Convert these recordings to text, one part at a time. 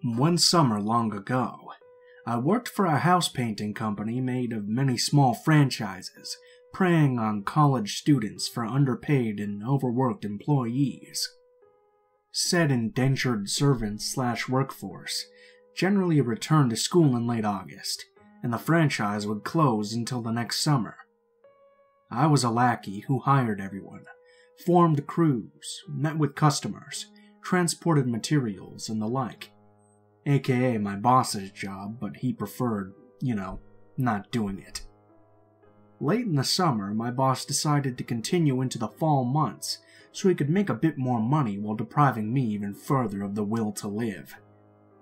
One summer long ago, I worked for a house painting company made of many small franchises, preying on college students for underpaid and overworked employees. Said indentured servants/workforce generally returned to school in late August, and the franchise would close until the next summer. I was a lackey who hired everyone, formed crews, met with customers, transported materials, and the like. AKA my boss's job, but he preferred, not doing it. Late in the summer, my boss decided to continue into the fall months so he could make a bit more money while depriving me even further of the will to live.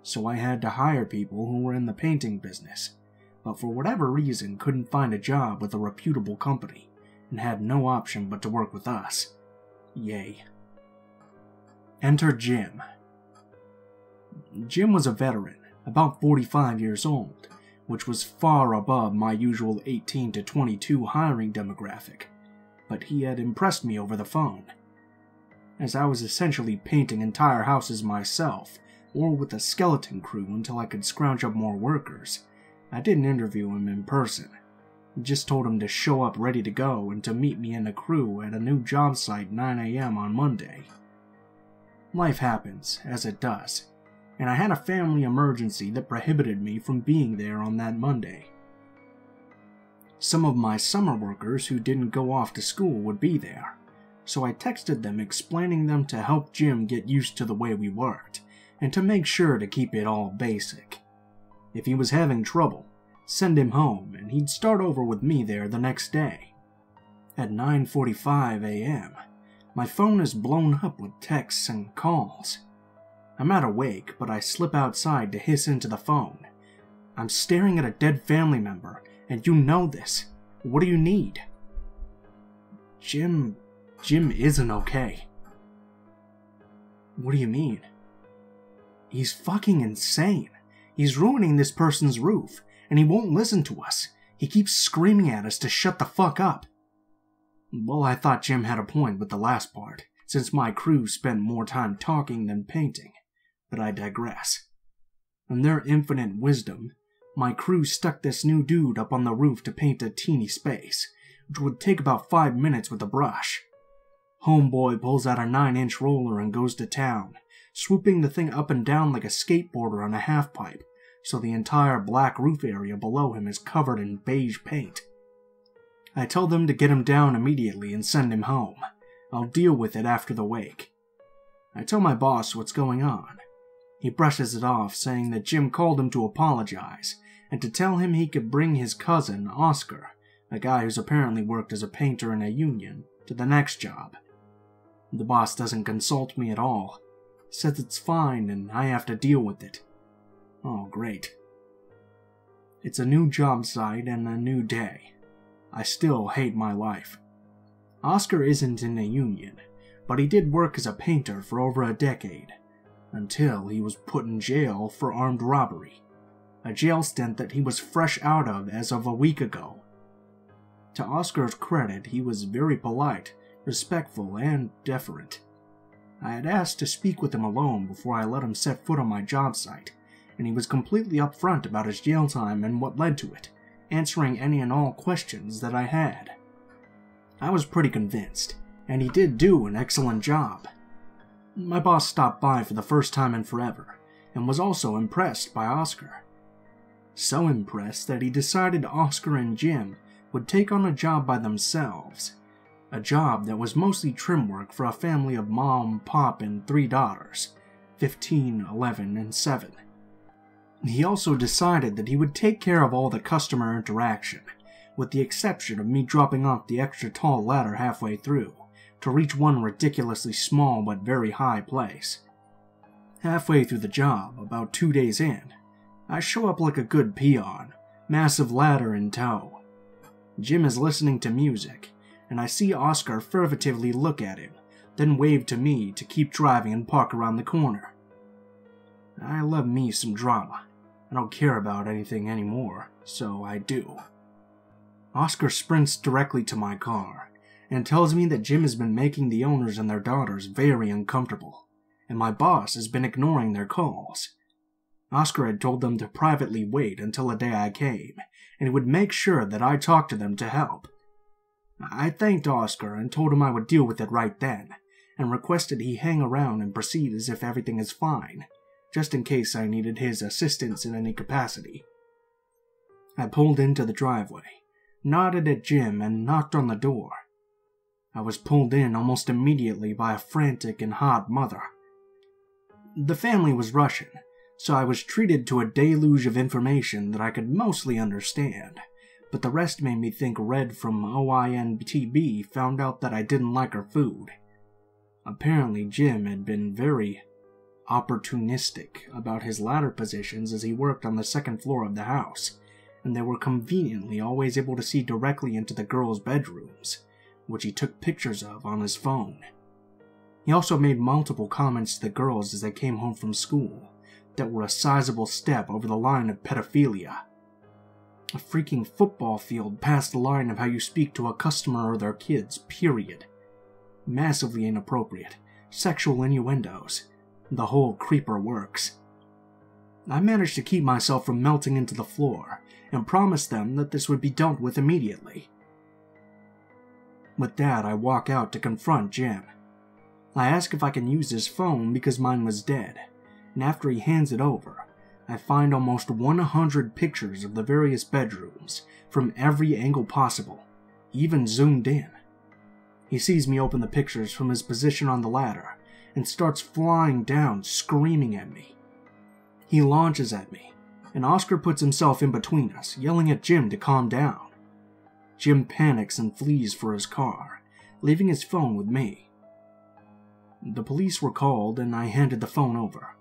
So I had to hire people who were in the painting business, but for whatever reason couldn't find a job with a reputable company and had no option but to work with us. Yay. Enter Jim. Jim was a veteran, about 45 years old, which was far above my usual 18 to 22 hiring demographic, but he had impressed me over the phone. As I was essentially painting entire houses myself, or with a skeleton crew until I could scrounge up more workers, I didn't interview him in person. I just told him to show up ready to go and to meet me and a crew at a new job site 9 a.m. on Monday. Life happens, as it does, and I had a family emergency that prohibited me from being there on that Monday. Some of my summer workers who didn't go off to school would be there, so I texted them explaining them to help Jim get used to the way we worked, and to make sure to keep it all basic. If he was having trouble, send him home and he'd start over with me there the next day. At 9:45 a.m., my phone is blown up with texts and calls. I'm not awake, but I slip outside to hiss into the phone. I'm staring at a dead family member, and you know this. What do you need? Jim isn't okay. What do you mean? He's fucking insane. He's ruining this person's roof, and he won't listen to us. He keeps screaming at us to shut the fuck up. Well, I thought Jim had a point with the last part, since my crew spent more time talking than painting. But I digress. In their infinite wisdom, my crew stuck this new dude up on the roof to paint a teeny space, which would take about 5 minutes with a brush. Homeboy pulls out a 9-inch roller and goes to town, swooping the thing up and down like a skateboarder on a half-pipe, so the entire black roof area below him is covered in beige paint. I tell them to get him down immediately and send him home. I'll deal with it after the wake. I tell my boss what's going on. He brushes it off, saying that Jim called him to apologize, and to tell him he could bring his cousin, Oscar, a guy who's apparently worked as a painter in a union, to the next job. The boss doesn't consult me at all, says it's fine and I have to deal with it. Oh, great. It's a new job site and a new day. I still hate my life. Oscar isn't in a union, but he did work as a painter for over a decade, until he was put in jail for armed robbery, a jail stint that he was fresh out of as of a week ago. To Oscar's credit, he was very polite, respectful, and deferent. I had asked to speak with him alone before I let him set foot on my job site, and he was completely upfront about his jail time and what led to it, answering any and all questions that I had. I was pretty convinced, and he did do an excellent job. My boss stopped by for the first time in forever, and was also impressed by Oscar. So impressed that he decided Oscar and Jim would take on a job by themselves, a job that was mostly trim work for a family of mom, pop, and 3 daughters, 15, 11, and 7. He also decided that he would take care of all the customer interaction, with the exception of me dropping off the extra tall ladder halfway through, to reach one ridiculously small but very high place. Halfway through the job, about 2 days in, I show up like a good peon, massive ladder in tow. Jim is listening to music, and I see Oscar furtively look at him, then wave to me to keep driving and park around the corner. I love me some drama. I don't care about anything anymore, so I do. Oscar sprints directly to my car, and tells me that Jim has been making the owners and their daughters very uncomfortable, and my boss has been ignoring their calls. Oscar had told them to privately wait until the day I came, and he would make sure that I talked to them to help. I thanked Oscar and told him I would deal with it right then, and requested he hang around and proceed as if everything is fine, just in case I needed his assistance in any capacity. I pulled into the driveway, nodded at Jim, and knocked on the door. I was pulled in almost immediately by a frantic and hot mother. The family was Russian, so I was treated to a deluge of information that I could mostly understand, but the rest made me think Red from OINTB found out that I didn't like her food. Apparently Jim had been very opportunistic about his ladder positions as he worked on the second floor of the house, and they were conveniently always able to see directly into the girls' bedrooms, which he took pictures of on his phone. He also made multiple comments to the girls as they came home from school that were a sizable step over the line of pedophilia. A freaking football field past the line of how you speak to a customer or their kids, period. Massively inappropriate, sexual innuendos, the whole creeper works. I managed to keep myself from melting into the floor, and promised them that this would be dealt with immediately. With that, I walk out to confront Jim. I ask if I can use his phone because mine was dead, and after he hands it over, I find almost 100 pictures of the various bedrooms from every angle possible, even zoomed in. He sees me open the pictures from his position on the ladder and starts flying down, screaming at me. He launches at me, and Oscar puts himself in between us, yelling at Jim to calm down. Jim panics and flees for his car, leaving his phone with me. The police were called and I handed the phone over.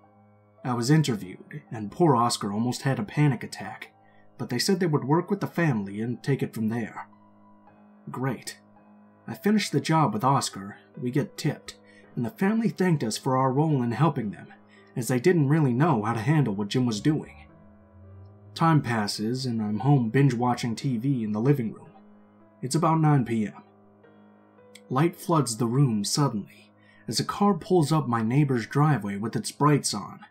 I was interviewed, and poor Oscar almost had a panic attack, but they said they would work with the family and take it from there. Great. I finished the job with Oscar, we get tipped, and the family thanked us for our role in helping them, as they didn't really know how to handle what Jim was doing. Time passes, and I'm home binge-watching TV in the living room. It's about 9 p.m. Light floods the room suddenly, as a car pulls up my neighbor's driveway with its brights on.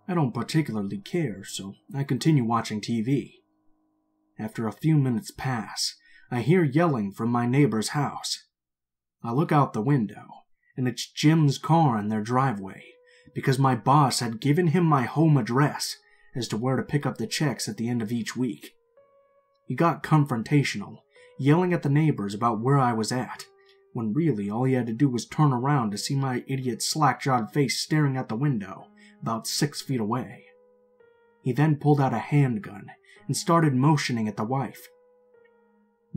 I don't particularly care, so I continue watching TV. After a few minutes pass, I hear yelling from my neighbor's house. I look out the window, and it's Jim's car in their driveway, because my boss had given him my home address as to where to pick up the checks at the end of each week. He got confrontational, yelling at the neighbors about where I was at, when really all he had to do was turn around to see my idiot slack-jawed face staring out the window about 6 feet away. He then pulled out a handgun and started motioning at the wife.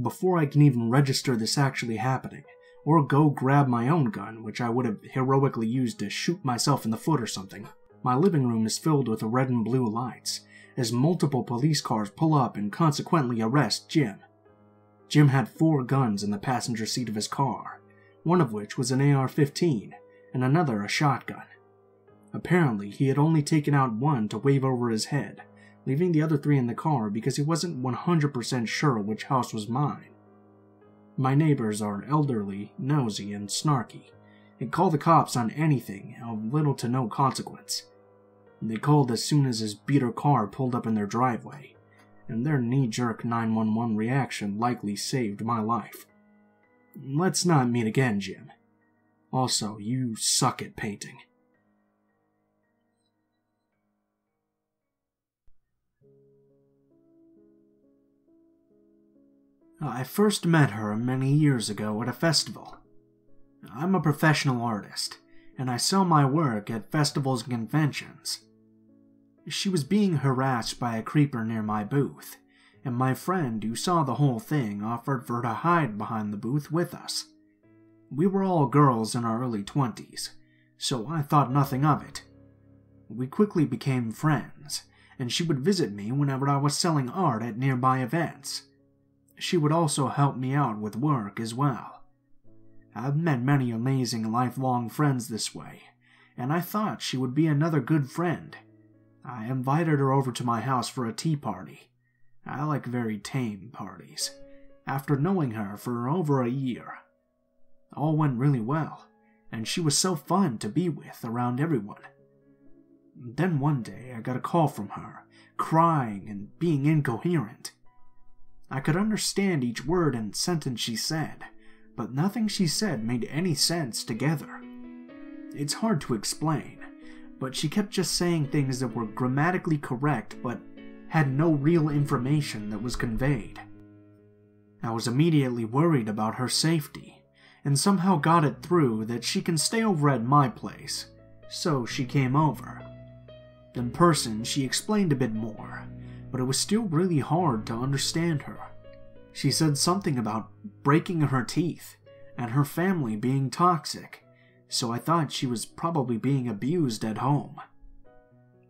Before I can even register this actually happening, or go grab my own gun, which I would have heroically used to shoot myself in the foot or something, my living room is filled with red and blue lights, as multiple police cars pull up and consequently arrest Jim. Jim had 4 guns in the passenger seat of his car, one of which was an AR-15, and another a shotgun. Apparently, he had only taken out one to wave over his head, leaving the other 3 in the car because he wasn't 100% sure which house was mine. My neighbors are elderly, nosy, and snarky, and call the cops on anything of little to no consequence. They called as soon as his beater car pulled up in their driveway, and their knee-jerk 911 reaction likely saved my life. Let's not meet again, Jim. Also, you suck at painting. I first met her many years ago at a festival. I'm a professional artist, and I sell my work at festivals and conventions. She was being harassed by a creeper near my booth, and my friend who saw the whole thing offered for her to hide behind the booth with us. We were all girls in our early 20s, so I thought nothing of it. We quickly became friends, and she would visit me whenever I was selling art at nearby events. She would also help me out with work as well. I've met many amazing lifelong friends this way, and I thought she would be another good friend. I invited her over to my house for a tea party. I like very tame parties, after knowing her for over a year. All went really well, and she was so fun to be with around everyone. Then one day I got a call from her, crying and being incoherent. I could understand each word and sentence she said, but nothing she said made any sense together. It's hard to explain, but she kept just saying things that were grammatically correct but had no real information that was conveyed. I was immediately worried about her safety, and somehow got it through that she can stay over at my place, so she came over. In person, she explained a bit more, but it was still really hard to understand her. She said something about breaking her teeth and her family being toxic, so I thought she was probably being abused at home.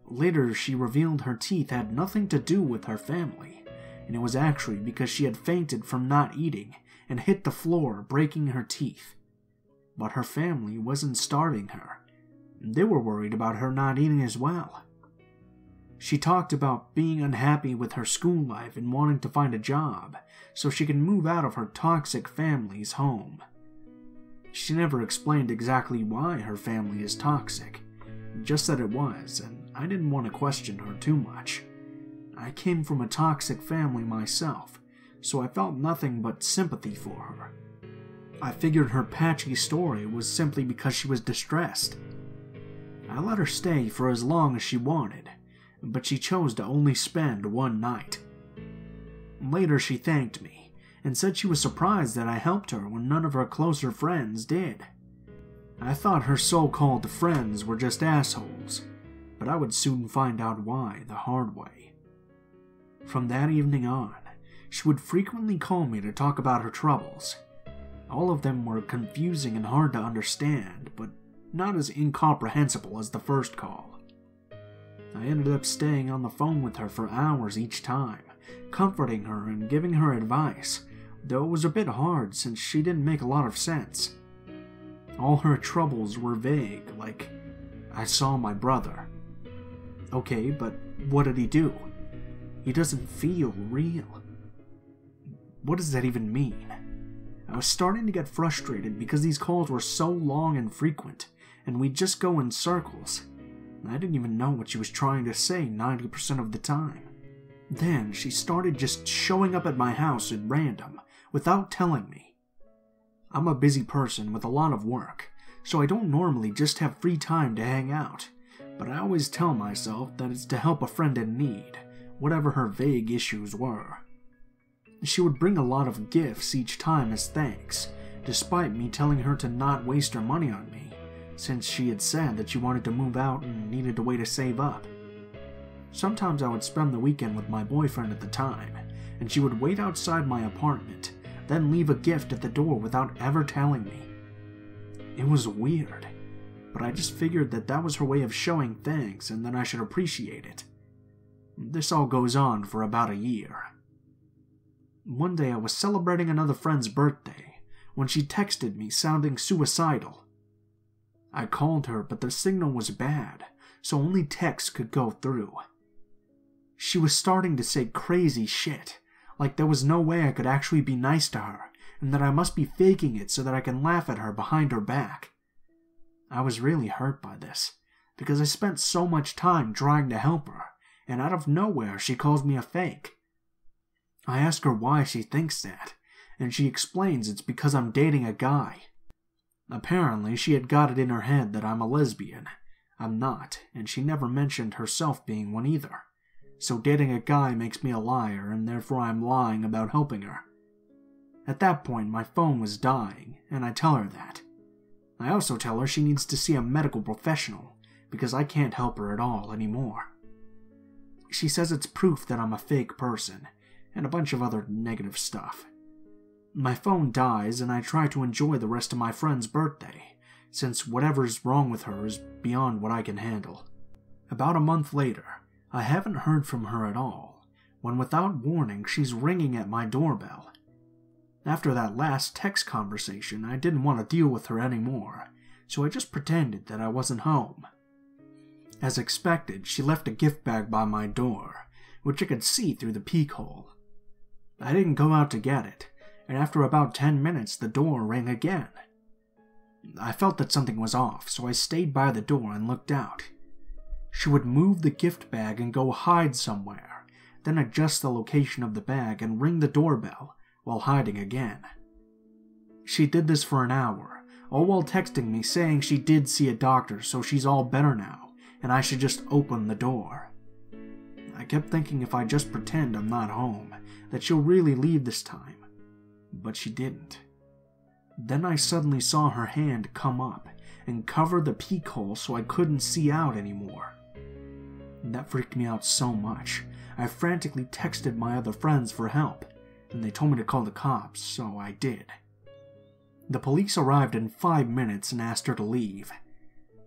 Later, she revealed her teeth had nothing to do with her family, and it was actually because she had fainted from not eating and hit the floor, breaking her teeth. But her family wasn't starving her. They were worried about her not eating as well. She talked about being unhappy with her school life and wanting to find a job so she can move out of her toxic family's home. She never explained exactly why her family is toxic, just that it was, and I didn't want to question her too much. I came from a toxic family myself, so I felt nothing but sympathy for her. I figured her patchy story was simply because she was distressed. I let her stay for as long as she wanted, but she chose to only spend one night. Later she thanked me, and said she was surprised that I helped her when none of her closer friends did. I thought her so-called friends were just assholes, but I would soon find out why the hard way. From that evening on, she would frequently call me to talk about her troubles. All of them were confusing and hard to understand, but not as incomprehensible as the first call. I ended up staying on the phone with her for hours each time, comforting her and giving her advice, though it was a bit hard since she didn't make a lot of sense. All her troubles were vague, like, I saw my brother. Okay, but what did he do? He doesn't feel real. What does that even mean? I was starting to get frustrated because these calls were so long and frequent, and we'd just go in circles. I didn't even know what she was trying to say 90% of the time. Then she started just showing up at my house at random, without telling me. I'm a busy person with a lot of work, so I don't normally just have free time to hang out, but I always tell myself that it's to help a friend in need, whatever her vague issues were. She would bring a lot of gifts each time as thanks, despite me telling her to not waste her money on me, since she had said that she wanted to move out and needed a way to save up. Sometimes I would spend the weekend with my boyfriend at the time, and she would wait outside my apartment, then leave a gift at the door without ever telling me. It was weird, but I just figured that that was her way of showing thanks and that I should appreciate it. This all goes on for about a year. One day I was celebrating another friend's birthday when she texted me sounding suicidal. I called her, but the signal was bad, so only text could go through. She was starting to say crazy shit, like there was no way I could actually be nice to her, and that I must be faking it so that I can laugh at her behind her back. I was really hurt by this, because I spent so much time trying to help her, and out of nowhere she calls me a fake. I ask her why she thinks that, and she explains it's because I'm dating a guy. Apparently, she had got it in her head that I'm a lesbian. I'm not, and she never mentioned herself being one either. So dating a guy makes me a liar, and therefore I'm lying about helping her. At that point, my phone was dying, and I tell her that. I also tell her she needs to see a medical professional, because I can't help her at all anymore. She says it's proof that I'm a fake person, and a bunch of other negative stuff. My phone dies, and I try to enjoy the rest of my friend's birthday, since whatever's wrong with her is beyond what I can handle. About a month later, I haven't heard from her at all, when without warning she's ringing at my doorbell. After that last text conversation, I didn't want to deal with her anymore, so I just pretended that I wasn't home. As expected, she left a gift bag by my door, which I could see through the peek hole. I didn't go out to get it, and after about 10 minutes the door rang again. I felt that something was off, so I stayed by the door and looked out. She would move the gift bag and go hide somewhere, then adjust the location of the bag and ring the doorbell while hiding again. She did this for an hour, all while texting me saying she did see a doctor so she's all better now and I should just open the door. I kept thinking if I just pretend I'm not home, that she'll really leave this time, but she didn't. Then I suddenly saw her hand come up and cover the peek hole so I couldn't see out anymore. That freaked me out so much, I frantically texted my other friends for help, and they told me to call the cops, so I did. The police arrived in 5 minutes and asked her to leave.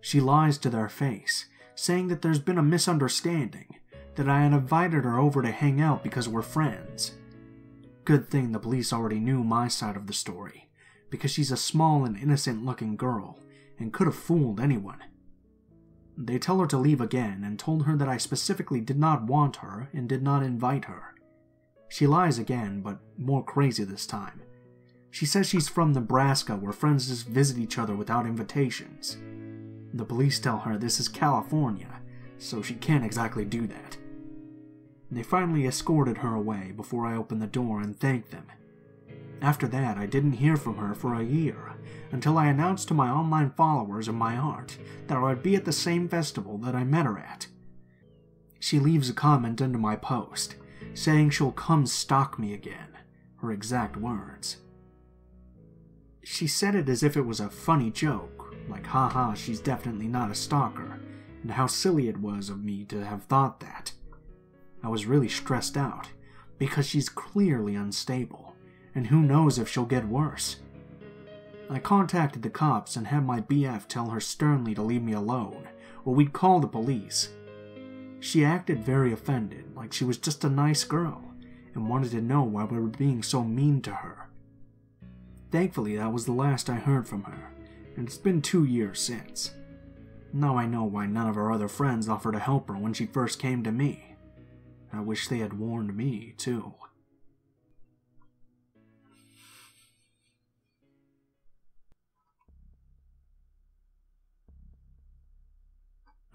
She lies to their face, saying that there's been a misunderstanding, that I had invited her over to hang out because we're friends. Good thing the police already knew my side of the story, because she's a small and innocent-looking girl, and could have fooled anyone. They tell her to leave again and told her that I specifically did not want her and did not invite her. She lies again, but more crazy this time. She says she's from Nebraska where friends just visit each other without invitations. The police tell her this is California, so she can't exactly do that. They finally escorted her away before I opened the door and thanked them. After that, I didn't hear from her for a year, until I announced to my online followers and my aunt that I would be at the same festival that I met her at. She leaves a comment under my post, saying she'll come stalk me again, her exact words. She said it as if it was a funny joke, like haha she's definitely not a stalker, and how silly it was of me to have thought that. I was really stressed out, because she's clearly unstable, and who knows if she'll get worse. I contacted the cops and had my BF tell her sternly to leave me alone, or we'd call the police. She acted very offended, like she was just a nice girl, and wanted to know why we were being so mean to her. Thankfully, that was the last I heard from her, and it's been 2 years since. Now I know why none of her other friends offered to help her when she first came to me. I wish they had warned me, too.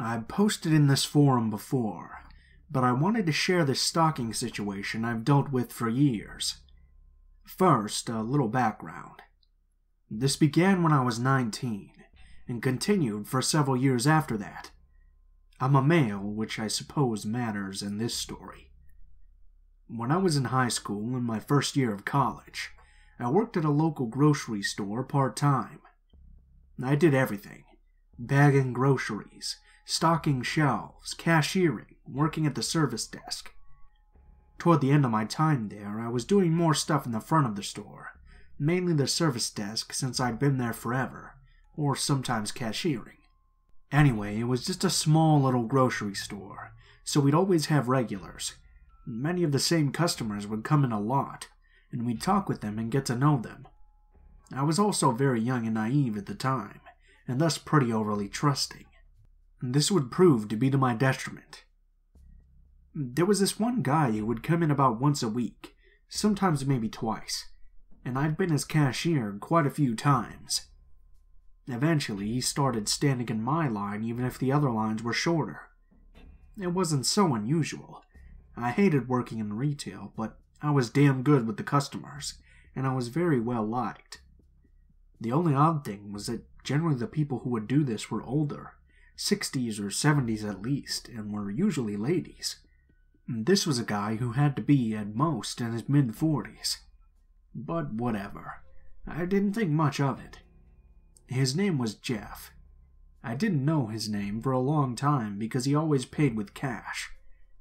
I've posted in this forum before, but I wanted to share this stalking situation I've dealt with for years. First, a little background. This began when I was 19, and continued for several years after that. I'm a male, which I suppose matters in this story. When I was in high school, in my first year of college, I worked at a local grocery store part-time. I did everything: bagging groceries, stocking shelves, cashiering, working at the service desk. Toward the end of my time there, I was doing more stuff in the front of the store, mainly the service desk since I'd been there forever, or sometimes cashiering. Anyway, it was just a small little grocery store, so we'd always have regulars. Many of the same customers would come in a lot, and we'd talk with them and get to know them. I was also very young and naive at the time, and thus pretty overly trusting. This would prove to be to my detriment. There was this one guy who would come in about once a week, sometimes maybe twice, and I'd been his cashier quite a few times. Eventually, he started standing in my line even if the other lines were shorter. It wasn't so unusual. I hated working in retail, but I was damn good with the customers, and I was very well liked. The only odd thing was that generally the people who would do this were older, 60s or 70s at least, and were usually ladies. This was a guy who had to be, at most, in his mid-40s. But whatever. I didn't think much of it. His name was Jeff. I didn't know his name for a long time because he always paid with cash.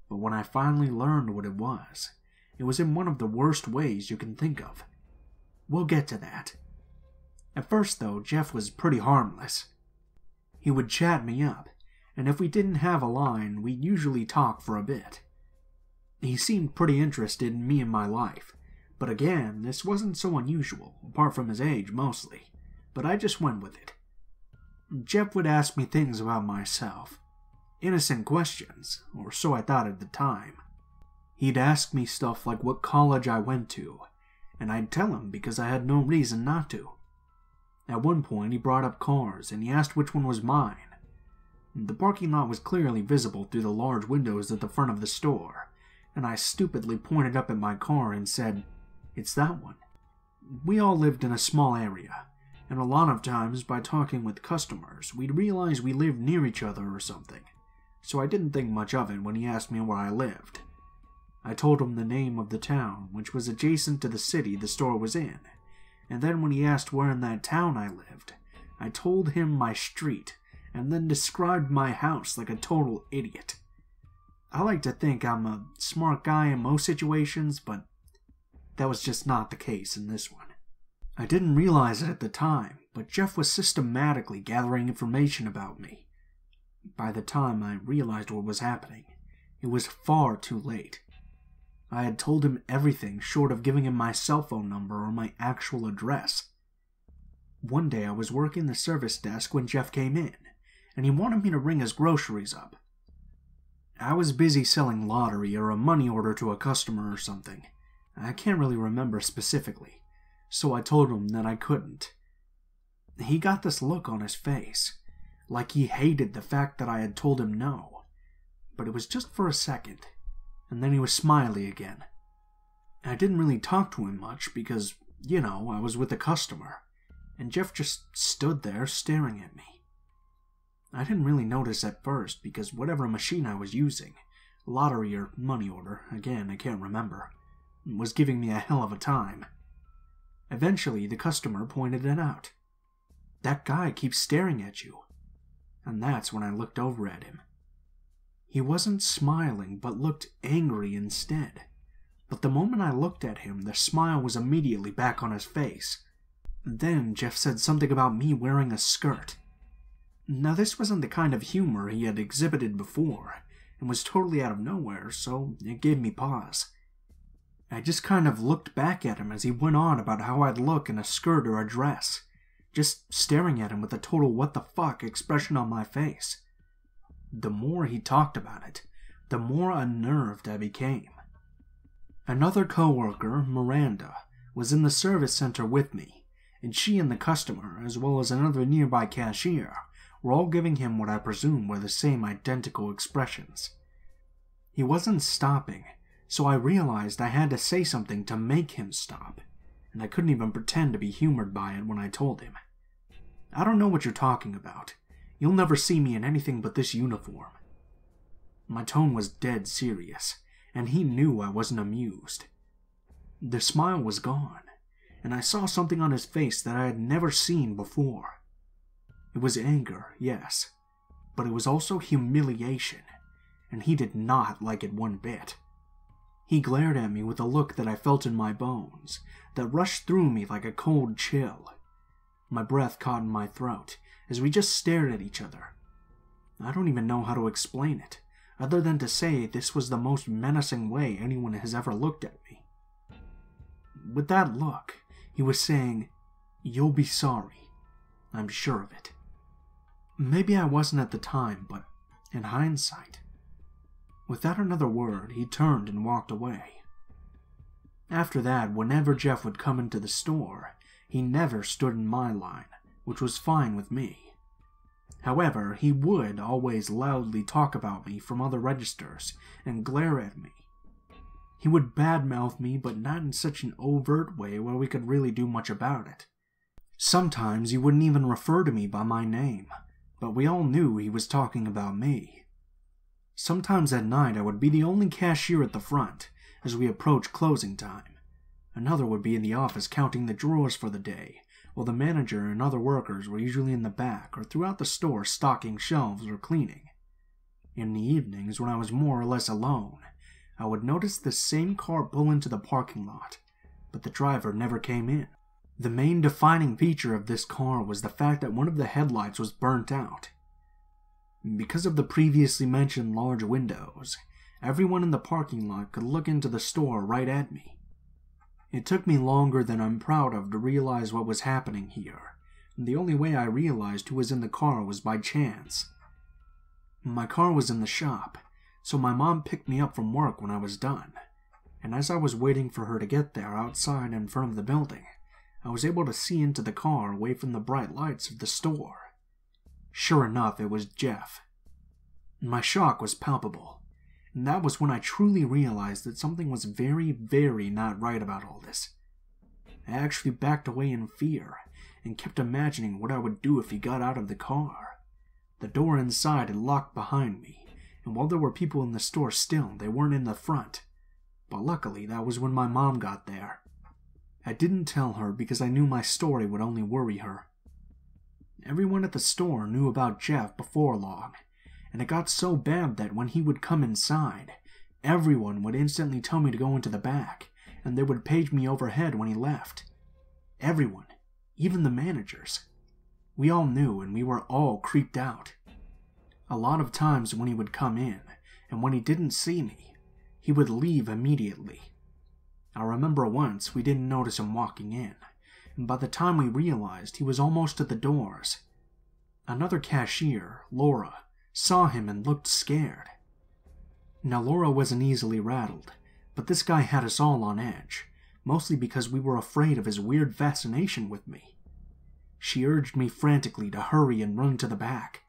But when I finally learned what it was in one of the worst ways you can think of. We'll get to that. At first, though, Jeff was pretty harmless. He would chat me up, and if we didn't have a line, we'd usually talk for a bit. He seemed pretty interested in me and my life, but again, this wasn't so unusual, apart from his age mostly, but I just went with it. Jeff would ask me things about myself. Innocent questions, or so I thought at the time. He'd ask me stuff like what college I went to, and I'd tell him because I had no reason not to. At one point, he brought up cars, and he asked which one was mine. The parking lot was clearly visible through the large windows at the front of the store, and I stupidly pointed up at my car and said, "It's that one." We all lived in a small area, and a lot of times by talking with customers, we'd realize we lived near each other or something, so I didn't think much of it when he asked me where I lived. I told him the name of the town, which was adjacent to the city the store was in, and then when he asked where in that town I lived, I told him my street, and then described my house like a total idiot. I like to think I'm a smart guy in most situations, but that was just not the case in this one. I didn't realize it at the time, but Jeff was systematically gathering information about me. By the time I realized what was happening, it was far too late. I had told him everything short of giving him my cell phone number or my actual address. One day I was working the service desk when Jeff came in, and he wanted me to ring his groceries up. I was busy selling lottery or a money order to a customer or something. I can't really remember specifically, so I told him that I couldn't. He got this look on his face, like he hated the fact that I had told him no, but it was just for a second, and then he was smiley again. I didn't really talk to him much because, I was with a customer, and Jeff just stood there staring at me. I didn't really notice at first because whatever machine I was using, lottery or money order, again I can't remember, was giving me a hell of a time. Eventually the customer pointed it out. "That guy keeps staring at you." And that's when I looked over at him. He wasn't smiling but looked angry instead. But the moment I looked at him, the smile was immediately back on his face. Then Jeff said something about me wearing a skirt. Now this wasn't the kind of humor he had exhibited before, and was totally out of nowhere, so it gave me pause. I just kind of looked back at him as he went on about how I'd look in a skirt or a dress, just staring at him with a total what the fuck expression on my face. The more he talked about it, the more unnerved I became. Another coworker, Miranda, was in the service center with me, and she and the customer, as well as another nearby cashier, were all giving him what I presume were the same identical expressions. He wasn't stopping, so I realized I had to say something to make him stop, and I couldn't even pretend to be humored by it when I told him. "I don't know what you're talking about. You'll never see me in anything but this uniform." My tone was dead serious, and he knew I wasn't amused. The smile was gone, and I saw something on his face that I had never seen before. It was anger, yes, but it was also humiliation, and he did not like it one bit. He glared at me with a look that I felt in my bones, that rushed through me like a cold chill. My breath caught in my throat as we just stared at each other. I don't even know how to explain it, other than to say this was the most menacing way anyone has ever looked at me. With that look, he was saying, "You'll be sorry. I'm sure of it." Maybe I wasn't at the time, but in hindsight. Without another word, he turned and walked away. After that, whenever Jeff would come into the store, he never stood in my line, which was fine with me. However, he would always loudly talk about me from other registers and glare at me. He would badmouth me, but not in such an overt way where we could really do much about it. Sometimes he wouldn't even refer to me by my name, but we all knew he was talking about me. Sometimes at night I would be the only cashier at the front as we approached closing time. Another would be in the office counting the drawers for the day, while the manager and other workers were usually in the back or throughout the store stocking shelves or cleaning. In the evenings, when I was more or less alone, I would notice the same car pull into the parking lot, but the driver never came in. The main defining feature of this car was the fact that one of the headlights was burnt out. Because of the previously mentioned large windows, everyone in the parking lot could look into the store right at me. It took me longer than I'm proud of to realize what was happening here, and the only way I realized who was in the car was by chance. My car was in the shop, so my mom picked me up from work when I was done, and as I was waiting for her to get there outside in front of the building, I was able to see into the car away from the bright lights of the store. Sure enough, it was Jeff. My shock was palpable, and that was when I truly realized that something was very, very not right about all this. I actually backed away in fear and kept imagining what I would do if he got out of the car. The door inside had locked behind me, and while there were people in the store still, they weren't in the front. But luckily, that was when my mom got there. I didn't tell her because I knew my story would only worry her. Everyone at the store knew about Jeff before long, and it got so bad that when he would come inside, everyone would instantly tell me to go into the back, and they would page me overhead when he left. Everyone, even the managers. We all knew, and we were all creeped out. A lot of times when he would come in, and when he didn't see me, he would leave immediately. I remember once we didn't notice him walking in, and by the time we realized he was almost at the doors. Another cashier, Laura, saw him and looked scared. Now Laura wasn't easily rattled, but this guy had us all on edge, mostly because we were afraid of his weird fascination with me. She urged me frantically to hurry and run to the back.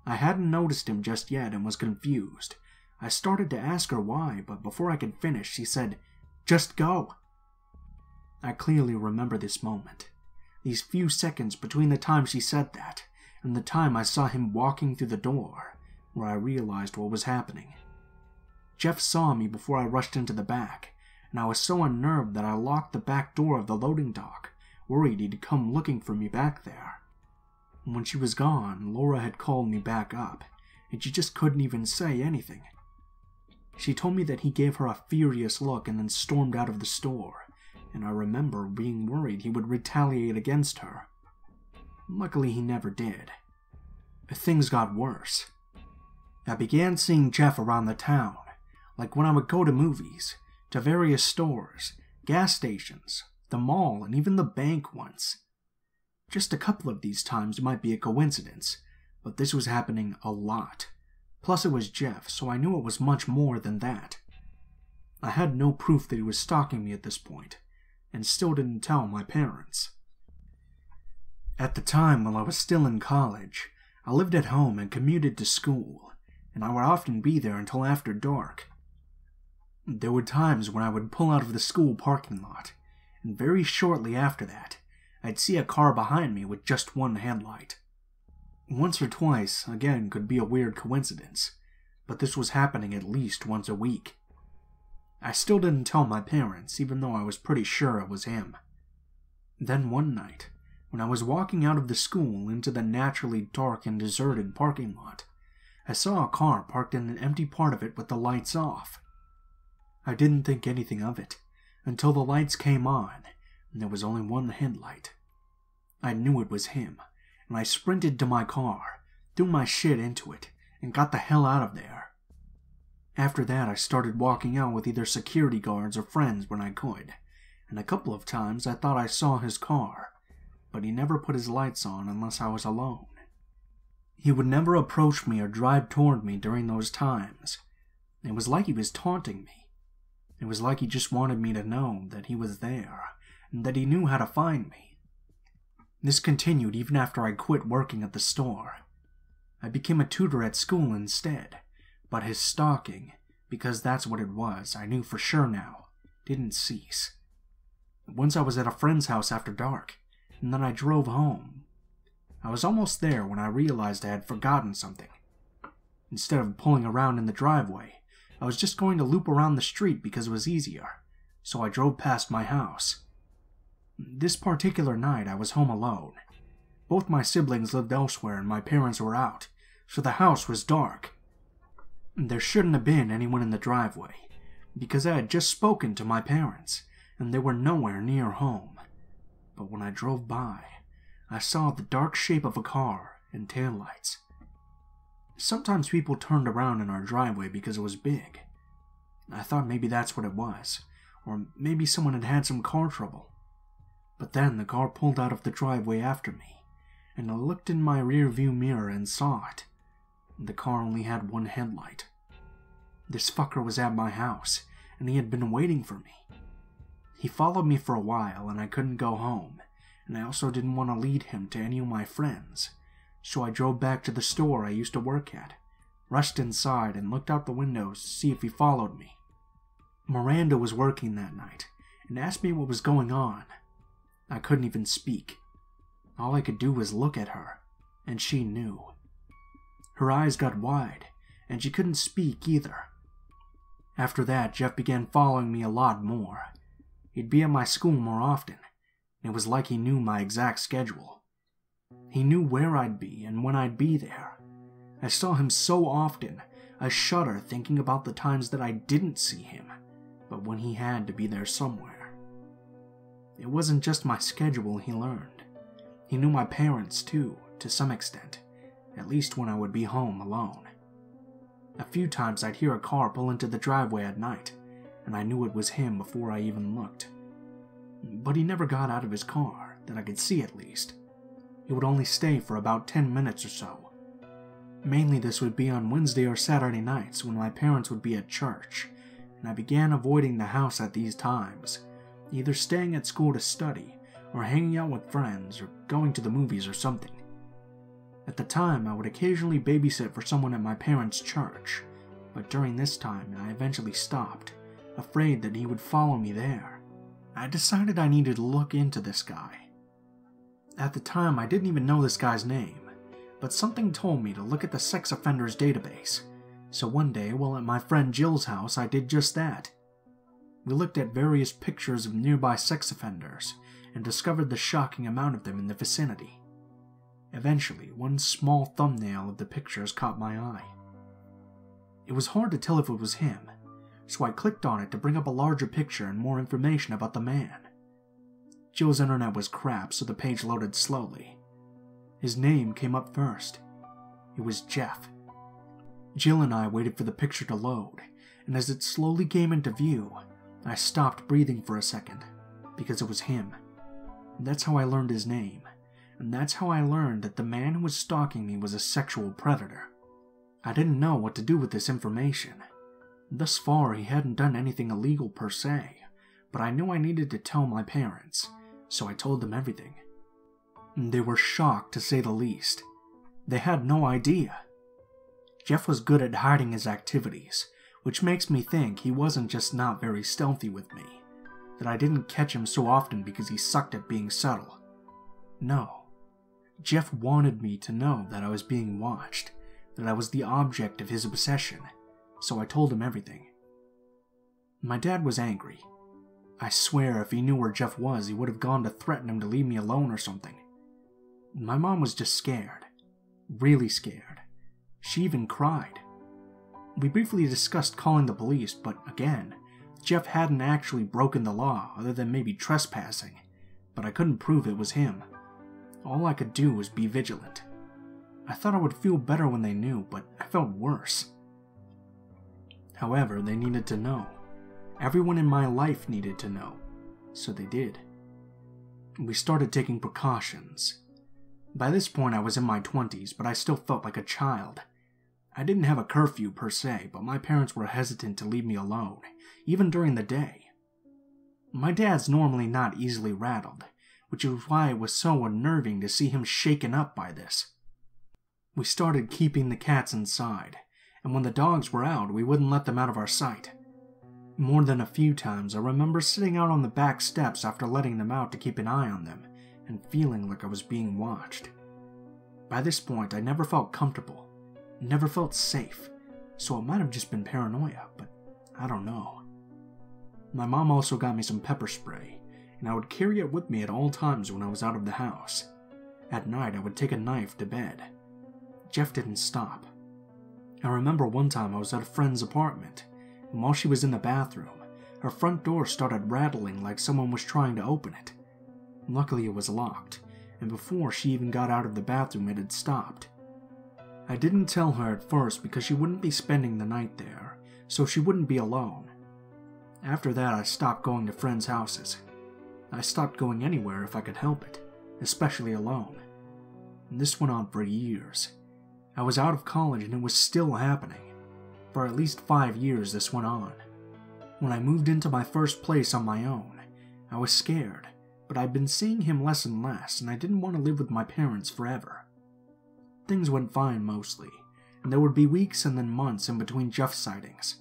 I hadn't noticed him just yet and was confused. I started to ask her why, but before I could finish, she said, "Just go." I clearly remember this moment, these few seconds between the time she said that and the time I saw him walking through the door, where I realized what was happening. Jeff saw me before I rushed into the back, and I was so unnerved that I locked the back door of the loading dock, worried he'd come looking for me back there. When she was gone, Laura had called me back up, and she just couldn't even say anything. She told me that he gave her a furious look and then stormed out of the store, and I remember being worried he would retaliate against her. Luckily, he never did. Things got worse. I began seeing Jeff around the town, like when I would go to movies, to various stores, gas stations, the mall, and even the bank once. Just a couple of these times might be a coincidence, but this was happening a lot. Plus it was Jeff, so I knew it was much more than that. I had no proof that he was stalking me at this point, and still didn't tell my parents. At the time, while I was still in college, I lived at home and commuted to school, and I would often be there until after dark. There were times when I would pull out of the school parking lot, and very shortly after that, I'd see a car behind me with just one headlight. Once or twice, again, could be a weird coincidence, but this was happening at least once a week. I still didn't tell my parents, even though I was pretty sure it was him. Then one night, when I was walking out of the school into the naturally dark and deserted parking lot, I saw a car parked in an empty part of it with the lights off. I didn't think anything of it, until the lights came on, and there was only one headlight. I knew it was him, and I sprinted to my car, threw my shit into it, and got the hell out of there. After that, I started walking out with either security guards or friends when I could, and a couple of times I thought I saw his car, but he never put his lights on unless I was alone. He would never approach me or drive toward me during those times. It was like he was taunting me. It was like he just wanted me to know that he was there, and that he knew how to find me. This continued even after I quit working at the store. I became a tutor at school instead, but his stalking, because that's what it was, I knew for sure now, didn't cease. Once I was at a friend's house after dark, and then I drove home. I was almost there when I realized I had forgotten something. Instead of pulling around in the driveway, I was just going to loop around the street because it was easier, so I drove past my house. This particular night I was home alone. Both my siblings lived elsewhere and my parents were out, so the house was dark. There shouldn't have been anyone in the driveway, because I had just spoken to my parents, and they were nowhere near home. But when I drove by, I saw the dark shape of a car and taillights. Sometimes people turned around in our driveway because it was big. I thought maybe that's what it was, or maybe someone had had some car trouble. But then the car pulled out of the driveway after me, and I looked in my rearview mirror and saw it. The car only had one headlight. This fucker was at my house, and he had been waiting for me. He followed me for a while, and I couldn't go home, and I also didn't want to lead him to any of my friends, so I drove back to the store I used to work at, rushed inside and looked out the windows to see if he followed me. Miranda was working that night and asked me what was going on. I couldn't even speak. All I could do was look at her, and she knew. Her eyes got wide, and she couldn't speak either. After that, Jeff began following me a lot more. He'd be at my school more often, and it was like he knew my exact schedule. He knew where I'd be and when I'd be there. I saw him so often, I shudder thinking about the times that I didn't see him, but when he had to be there somewhere. It wasn't just my schedule he learned. He knew my parents too, to some extent, at least when I would be home alone. A few times I'd hear a car pull into the driveway at night, and I knew it was him before I even looked. But he never got out of his car, that I could see at least. He would only stay for about 10 minutes or so. Mainly this would be on Wednesday or Saturday nights when my parents would be at church, and I began avoiding the house at these times, either staying at school to study, or hanging out with friends, or going to the movies or something. At the time, I would occasionally babysit for someone at my parents' church, but during this time I eventually stopped, afraid that he would follow me there. I decided I needed to look into this guy. At the time, I didn't even know this guy's name, but something told me to look at the sex offenders database, so one day while at my friend Jill's house I did just that. We looked at various pictures of nearby sex offenders and discovered the shocking amount of them in the vicinity. Eventually, one small thumbnail of the pictures caught my eye. It was hard to tell if it was him, so I clicked on it to bring up a larger picture and more information about the man. Jill's internet was crap, so the page loaded slowly. His name came up first. It was Jeff. Jill and I waited for the picture to load, and as it slowly came into view, I stopped breathing for a second, because it was him. That's how I learned his name. And that's how I learned that the man who was stalking me was a sexual predator. I didn't know what to do with this information. Thus far, he hadn't done anything illegal per se, but I knew I needed to tell my parents, so I told them everything. They were shocked, to say the least. They had no idea. Jeff was good at hiding his activities, which makes me think he wasn't just not very stealthy with me, that I didn't catch him so often because he sucked at being subtle. No. Jeff wanted me to know that I was being watched, that I was the object of his obsession, so I told him everything. My dad was angry. I swear if he knew where Jeff was, he would have gone to threaten him to leave me alone or something. My mom was just scared. Really scared. She even cried. We briefly discussed calling the police, but again, Jeff hadn't actually broken the law other than maybe trespassing, but I couldn't prove it was him. All I could do was be vigilant. I thought I would feel better when they knew, but I felt worse. However, they needed to know. Everyone in my life needed to know, so they did. We started taking precautions. By this point I was in my 20s, but I still felt like a child. I didn't have a curfew per se, but my parents were hesitant to leave me alone, even during the day. My dad's normally not easily rattled, which is why it was so unnerving to see him shaken up by this. We started keeping the cats inside, and when the dogs were out, we wouldn't let them out of our sight. More than a few times, I remember sitting out on the back steps after letting them out to keep an eye on them, and feeling like I was being watched. By this point, I never felt comfortable, never felt safe, so it might have just been paranoia, but I don't know. My mom also got me some pepper spray, and I would carry it with me at all times when I was out of the house. At night, I would take a knife to bed. Jeff didn't stop. I remember one time I was at a friend's apartment, and while she was in the bathroom, her front door started rattling like someone was trying to open it. Luckily, it was locked, and before she even got out of the bathroom, it had stopped. I didn't tell her at first because she wouldn't be spending the night there, so she wouldn't be alone. After that, I stopped going to friends' houses. I stopped going anywhere if I could help it, especially alone. And this went on for years. I was out of college and it was still happening. For at least 5 years this went on. When I moved into my first place on my own, I was scared, but I'd been seeing him less and less, and I didn't want to live with my parents forever. Things went fine mostly, and there would be weeks and then months in between Jeff sightings.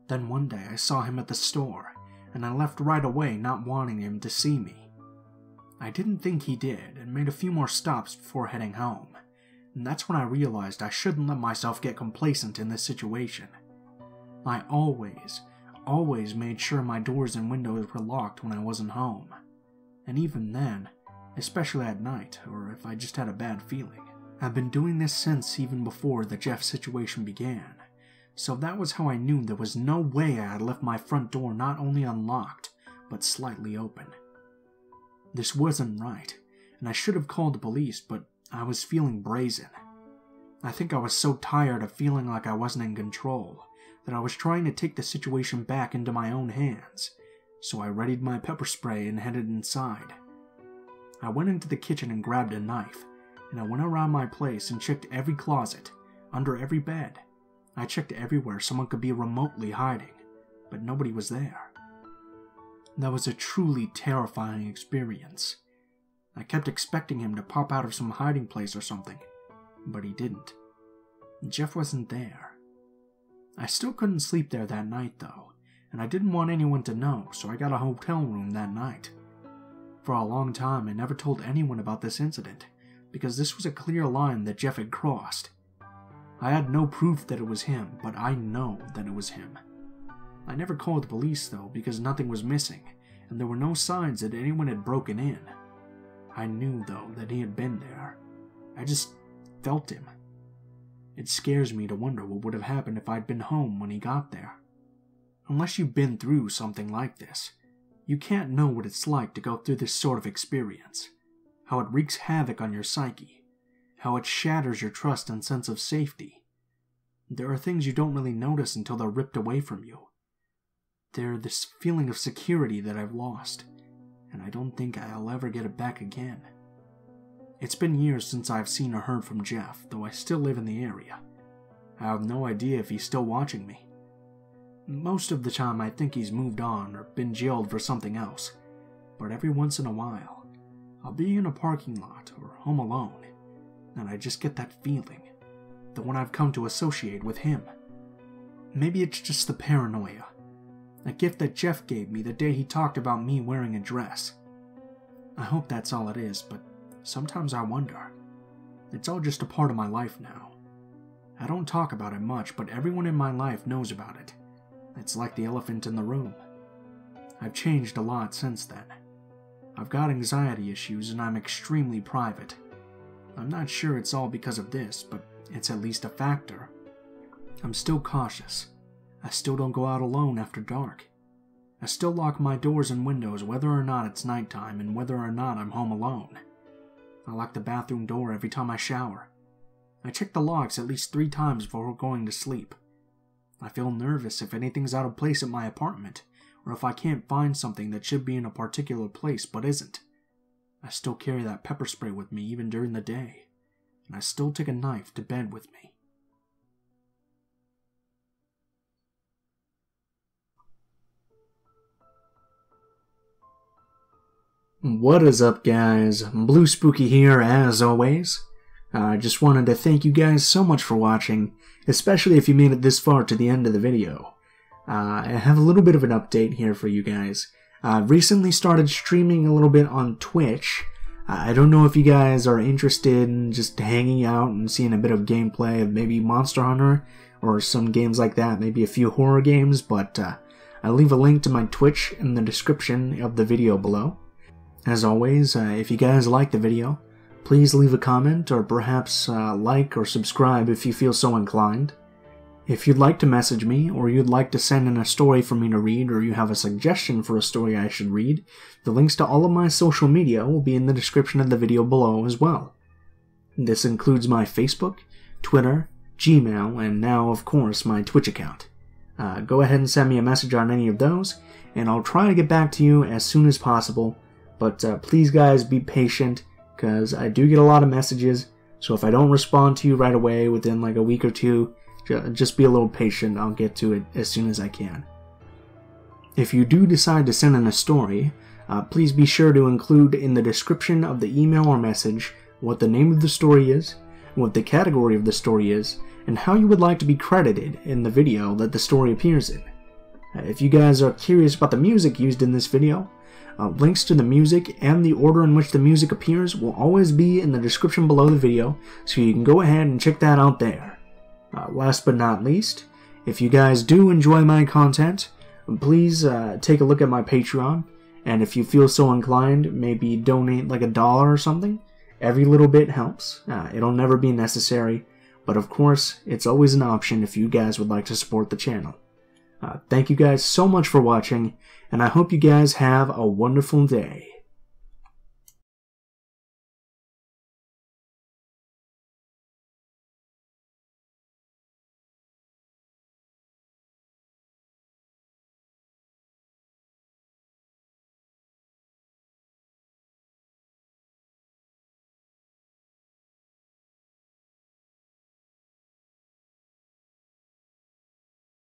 Then one day I saw him at the store, and I left right away not wanting him to see me. I didn't think he did, and made a few more stops before heading home, and that's when I realized I shouldn't let myself get complacent in this situation. I always made sure my doors and windows were locked when I wasn't home, and even then, especially at night, or if I just had a bad feeling. I've been doing this since even before the Jeff situation began, so that was how I knew there was no way I had left my front door not only unlocked, but slightly open. This wasn't right, and I should have called the police, but I was feeling brazen. I think I was so tired of feeling like I wasn't in control, that I was trying to take the situation back into my own hands, so I readied my pepper spray and headed inside. I went into the kitchen and grabbed a knife, and I went around my place and checked every closet, under every bed. I checked everywhere someone could be remotely hiding, but nobody was there. That was a truly terrifying experience. I kept expecting him to pop out of some hiding place or something, but he didn't. Jeff wasn't there. I still couldn't sleep there that night though, and I didn't want anyone to know, so I got a hotel room that night. For a long time I never told anyone about this incident, because this was a clear line that Jeff had crossed. I had no proof that it was him, but I know that it was him. I never called the police though, because nothing was missing, and there were no signs that anyone had broken in. I knew though that he had been there. I just felt him. It scares me to wonder what would have happened if I'd been home when he got there. Unless you've been through something like this, you can't know what it's like to go through this sort of experience. How it wreaks havoc on your psyche. How it shatters your trust and sense of safety. There are things you don't really notice until they're ripped away from you. They're this feeling of security that I've lost, and I don't think I'll ever get it back again. It's been years since I've seen or heard from Jeff, though I still live in the area. I have no idea if he's still watching me. Most of the time I think he's moved on or been jailed for something else, but every once in a while, I'll be in a parking lot or home alone, and I just get that feeling, the one I've come to associate with him. Maybe it's just the paranoia, a gift that Jeff gave me the day he talked about me wearing a dress. I hope that's all it is, but sometimes I wonder. It's all just a part of my life now. I don't talk about it much, but everyone in my life knows about it. It's like the elephant in the room. I've changed a lot since then. I've got anxiety issues and I'm extremely private. I'm not sure it's all because of this, but it's at least a factor. I'm still cautious. I still don't go out alone after dark. I still lock my doors and windows whether or not it's nighttime and whether or not I'm home alone. I lock the bathroom door every time I shower. I check the locks at least 3 times before going to sleep. I feel nervous if anything's out of place at my apartment, or if I can't find something that should be in a particular place but isn't. I still carry that pepper spray with me even during the day, and I still take a knife to bed with me. What is up, guys? Blue Spooky here, as always. I just wanted to thank you guys so much for watching, especially if you made it this far to the end of the video. I have a little bit of an update here for you guys. I've recently started streaming a little bit on Twitch. I don't know if you guys are interested in just hanging out and seeing a bit of gameplay of maybe Monster Hunter, or some games like that, maybe a few horror games, but I'll leave a link to my Twitch in the description of the video below. As always, if you guys like the video, please leave a comment or perhaps like or subscribe if you feel so inclined. If you'd like to message me, or you'd like to send in a story for me to read, or you have a suggestion for a story I should read, the links to all of my social media will be in the description of the video below as well. This includes my Facebook, Twitter, Gmail, and now, of course, my Twitch account. Go ahead and send me a message on any of those, and I'll try to get back to you as soon as possible. But please guys, be patient, because I do get a lot of messages, so if I don't respond to you right away within like a week or two, just be a little patient. I'll get to it as soon as I can. If you do decide to send in a story, please be sure to include in the description of the email or message what the name of the story is, what the category of the story is, and how you would like to be credited in the video that the story appears in. If you guys are curious about the music used in this video, links to the music and the order in which the music appears will always be in the description below the video, so you can go ahead and check that out there. Last but not least, if you guys do enjoy my content, please take a look at my Patreon, and if you feel so inclined, maybe donate like $1 or something. Every little bit helps. It'll never be necessary, but of course, it's always an option if you guys would like to support the channel. Thank you guys so much for watching, and I hope you guys have a wonderful day.